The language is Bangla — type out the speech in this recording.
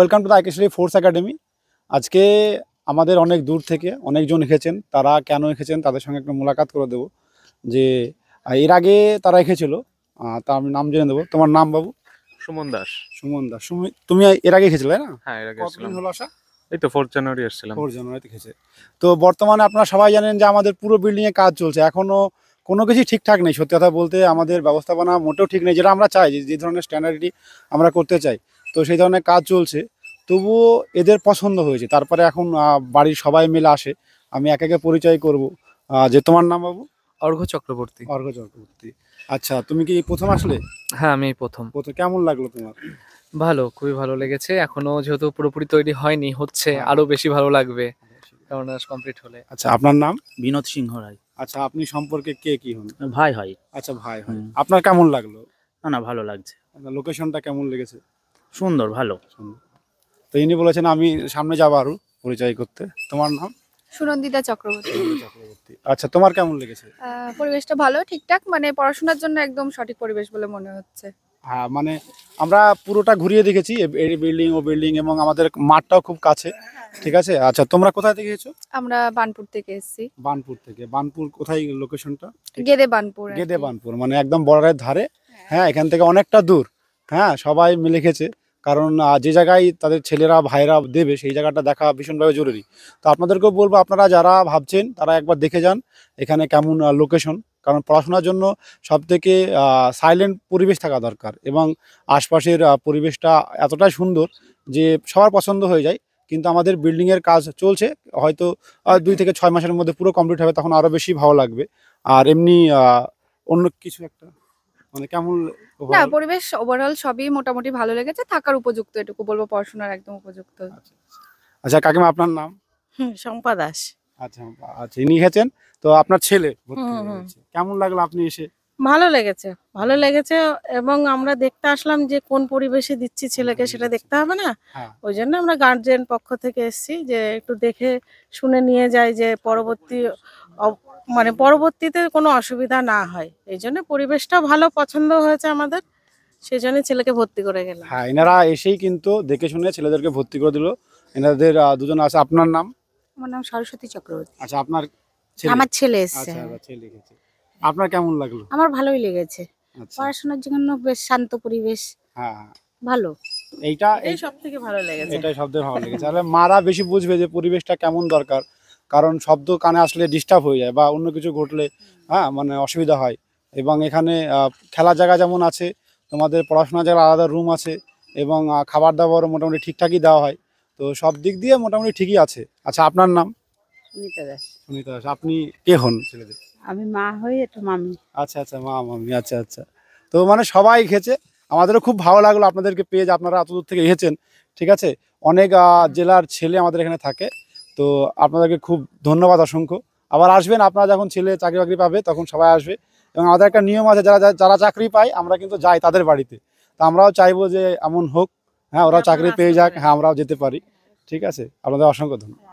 Welcome to the Aikeshwari force academy. আজকে আমাদের অনেক দূর থেকে অনেকজন এসেছেন। তারা কেন এসেছেন তাদের সঙ্গে একটা মোলাকাত করে দেবো যে এর আগে তারা এসেছিল। তা আমি নাম জেনে দেবো। তোমার নাম বাবু? সুমন দাস। সুমন দাস। তুমি এর আগে এসেছিলে না? হ্যাঁ, এর আগে কতদিন এসেছিলাম। হলো আসা? এই তো 4 জানুয়ারি এসেছিলাম। 4 জানুয়ারিতে এসেছে। তো বর্তমানে আপনারা সবাই জানেন যে আমাদের পুরো বিল্ডিংয়ে কাজ চলছে। এখনও কোনো কিছুই ঠিকঠাক নেই। সত্যি কথা বলতে আমাদের ব্যবস্থাপনা মোটেও ঠিক নেই, যেটা আমরা চাই, যে ধরনের স্ট্যান্ডার্ডটি আমরা করতে চাই। তো সেই ধরনের কাজ চলছে, তবুও এদের পছন্দ হয়েছে। তারপরে এখন বাড়ির সবাই মিলে আসে। আমি একে একে পরিচয় করব। যে তোমার নাম বাবু? অর্ঘ্য চক্রবর্তী। অর্ঘ্য চক্রবর্তী। আচ্ছা, তুমি কি প্রথম আসলে? হ্যাঁ, আমি প্রথম। কেমন লাগলো তোমার? ভালো, খুবই ভালো লেগেছে। এখনো যেহেতু পুরোপুরি তৈরি হয়নি, হচ্ছে, আরো বেশি ভালো লাগবে কারণ কমপ্লিট হলে। আচ্ছা, আপনার নাম? বিনোদ সিংহ রায়। আচ্ছা, আপনি সম্পর্কে কে কি হন? ভাই হয়। আচ্ছা, ভাই হয়। আপনার কেমন লাগলো? না ভালো লাগছে, লোকেশনটা কেমন লেগেছে? সুন্দর, ভালো। তো ইনি বলেছেন আমি সামনে যাবো আরো পরিচয় করতে। তোমার নাম? সুনন্দিতা চক্রবর্তী। চক্রবর্তী। আচ্ছা, তোমার কেমন লেগেছে? পরিবেশটা ভালো, ঠিকঠাক, মানে পড়াশোনার জন্য একদম সঠিক পরিবেশ বলে মনে হচ্ছে। হ্যাঁ, মানে আমরা পুরোটা ঘুরিয়ে দেখেছি, এই বিল্ডিং ও বিল্ডিং, এবং আমাদের মাঠটাও খুব কাছে। ঠিক আছে। আচ্ছা, তোমরা কোথায় থেকে এসেছো? আমরা বানপুর থেকে এসেছি। বানপুর থেকে। বানপুর কোথায় লোকেশনটা? গেদে বানপুর। গেদে বানপুর, মানে একদম বর্ডারের ধারে। হ্যাঁ, এখান থেকে অনেকটা দূর। হ্যাঁ, সবাই মিলে গেছে, কারণ যে জায়গায় তাদের ছেলেরা ভাইরা দেবে সেই জায়গাটা দেখা ভীষণভাবে জরুরি। তো আপনাদেরকেও বলবো, আপনারা যারা ভাবছেন তারা একবার দেখে যান এখানে কেমন লোকেশন। কারণ পড়াশোনার জন্য সবথেকে সাইলেন্ট পরিবেশ থাকা দরকার, এবং আশপাশের পরিবেশটা এতটাই সুন্দর যে সবার পছন্দ হয়ে যায়। কিন্তু আমাদের বিল্ডিংয়ের কাজ চলছে, হয়তো 2 থেকে 6 মাসের মধ্যে পুরো কমপ্লিট হবে, তখন আরও বেশি ভালো লাগবে। আর এমনি অন্য কিছু একটা মানে কেমন? না, পরিবেশ ওভারঅল সবই মোটামুটি ভালো লেগেছে, থাকার উপযুক্ত, এটুকু বলবো, পড়াশোনার একদম উপযুক্ত। আচ্ছা কাকিমা, আপনার নাম? শম্পা দাস। আচ্ছা আচ্ছা, ইনি গেছেন। তো আপনার ছেলে ভর্তি হয়েছে, কেমন লাগলো আপনি এসে? ভালো লেগেছে, ভালো লেগেছে। এবং আমরা দেখতে আসলাম যে কোন পরিবেশে দিচ্ছি ছেলেকে, সেটা দেখতে হবে না? ওই জন্য আমরা গার্জিয়ান পক্ষ থেকে এসেছি, যে একটু দেখে শুনে নিয়ে যাই, যে পরবর্তীতে কোনো অসুবিধা না হয়। এই জন্য পরিবেশটা ভালো পছন্দ হয়েছে আমাদের, সেই জন্য ছেলেকে ভর্তি করে গেলাম। হ্যাঁ, এনারা এসেই কিন্তু দেখে শুনে ছেলেদেরকে ভর্তি করে দিল। এনাদের দুজন আছে। আপনার নাম? আমার নাম সরস্বতী চক্রবর্তী। আচ্ছা, আপনার আমার ছেলে এসছে। আচ্ছা, ছেলে গেছে। আপনার কেমন লাগলো? আমার ভালোই লেগেছে। আচ্ছা। পড়াশোনার জন্য বেশ শান্ত পরিবেশ। হ্যাঁ, ভালো। এই সব থেকে ভালো লেগেছে। এটাই সবথেকে ভালো লেগেছে। তাহলে মারা বেশি বুঝবে যে পরিবেশটা কেমন দরকার, কারণ শব্দ কানে আসলে ডিস্টার্ব হয়ে যায় বা অন্য কিছু ঘটলে মানে অসুবিধা হয়। এবং এখানে খেলার জায়গা যেমন আছে, তোমাদের পড়াশোনার জায়গায় আলাদা রুম আছে, এবং খাবার দাবারও মোটামুটি ঠিকঠাকই দেওয়া হয়। তো সব দিক দিয়ে মোটামুটি ঠিকই আছে। আচ্ছা, আপনার নাম? সুনিতা দাস। সুনিতা দাস। আপনি কে হন ছেলেদের? আমি মা হই, একটু মামি। আচ্ছা আচ্ছা, মা মামি। আচ্ছা আচ্ছা। তো মানে সবাই খেয়েছে। আমাদেরও খুব ভালো লাগলো আপনাদেরকে পেয়ে, যে আপনারা এত দূর থেকে এসেছেন। ঠিক আছে। অনেক জেলার ছেলে আমাদের এখানে থাকে। তো আপনাদেরকে খুব ধন্যবাদ অসংখ্য। আবার আসবেন, আপনারা যখন ছেলে চাকরি বাকরি পাবে তখন সবাই আসবে। এবং আমাদের একটা নিয়ম আছে, যারা চাকরি পায় আমরা কিন্তু যাই তাদের বাড়িতে। তো আমরাও চাইবো যে এমন হোক। হ্যাঁ, ওরাও চাকরি পেয়ে যাক। হ্যাঁ, আমরাও যেতে পারি। ঠিক আছে। আপনাদের অসংখ্য ধন্যবাদ।